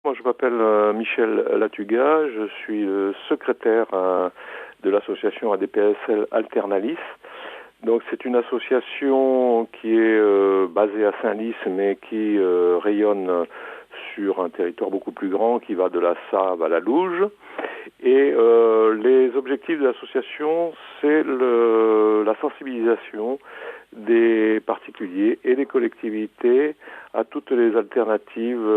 Moi, je m'appelle Michel Latuga, je suis secrétaire de l'association ADPSL Alternalis. Donc, c'est une association qui est basée à Saint-Lys, mais qui rayonne sur un territoire beaucoup plus grand, qui va de la Save à la Louge. Et les objectifs de l'association, c'est la sensibilisation des particuliers et des collectivités à toutes les alternatives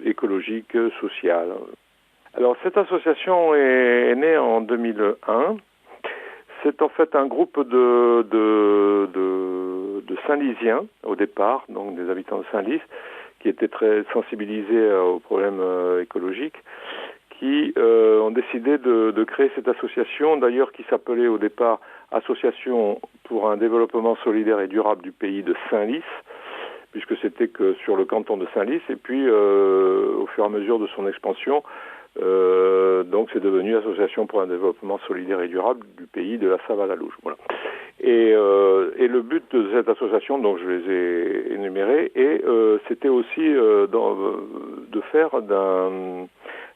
écologiques, sociales. Alors, cette association est née en 2001. C'est en fait un groupe de Saint-Lysiens, au départ, donc des habitants de Saint-Lys, qui étaient très sensibilisés aux problèmes écologiques, qui ont décidé de créer cette association, d'ailleurs qui s'appelait au départ Association pour un développement solidaire et durable du pays de Saint-Lys, puisque c'était que sur le canton de Saint-Lys, et puis au fur et à mesure de son expansion, donc c'est devenu Association pour un développement solidaire et durable du pays de la Save à la Louge. Voilà. Et le but de cette association, donc je les ai énumérés, et c'était aussi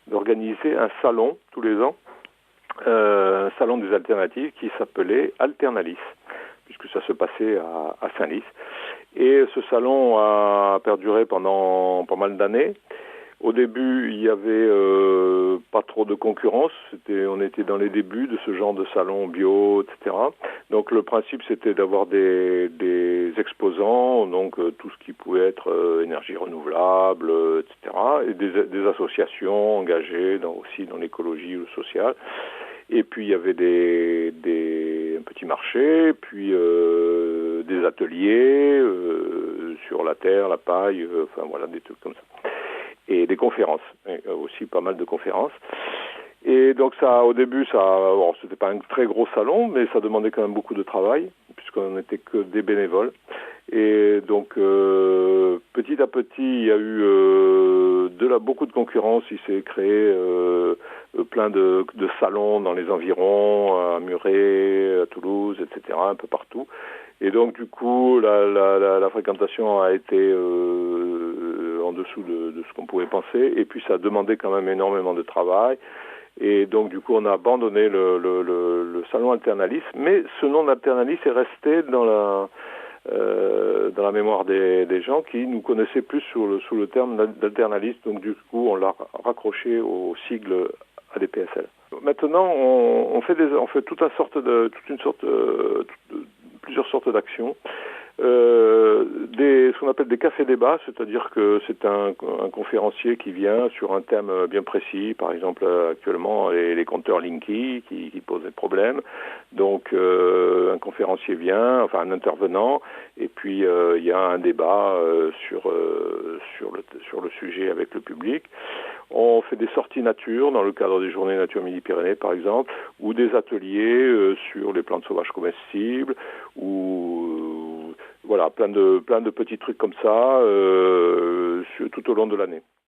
d'organiser un salon tous les ans, un salon des alternatives qui s'appelait Alternalis, puisque ça se passait à Saint-Lys. Et ce salon a perduré pendant pas mal d'années. Au début, il y avait pas trop de concurrence. On était dans les débuts de ce genre de salon bio, etc. Donc le principe, c'était d'avoir des exposants, donc tout ce qui pouvait être énergie renouvelable, etc. Et des associations engagées aussi dans l'écologie ou le social. Et puis il y avait un petit marché, puis des ateliers sur la terre, la paille, enfin voilà, des trucs comme ça. Et des conférences, et aussi pas mal de conférences. Et donc ça, au début, c'était pas un très gros salon, mais ça demandait quand même beaucoup de travail, puisqu'on n'était que des bénévoles. Et donc petit à petit, il y a eu beaucoup de concurrence. Il s'est créé plein de salons dans les environs, à Muret, à Toulouse, etc., un peu partout. Et donc du coup, la fréquentation a été en dessous de ce qu'on pouvait penser. Et puis ça a demandé quand même énormément de travail. Et donc du coup, on a abandonné le salon Alternalis. Mais ce nom d'Alternalis est resté dans la mémoire des gens qui nous connaissaient plus sous le terme d'Alternalis. Donc du coup, on l'a raccroché au sigle ADPSL. Maintenant, on fait plusieurs sortes d'actions. Ce qu'on appelle des cafés-débats, c'est-à-dire que c'est un conférencier qui vient sur un thème bien précis, par exemple actuellement les compteurs Linky qui posent des problèmes. Donc un conférencier vient, enfin un intervenant, et puis il y a un débat sur le sujet avec le public. On fait des sorties nature dans le cadre des journées nature Midi-Pyrénées par exemple, ou des ateliers sur les plantes sauvages comestibles, ou voilà, plein de petits trucs comme ça tout au long de l'année.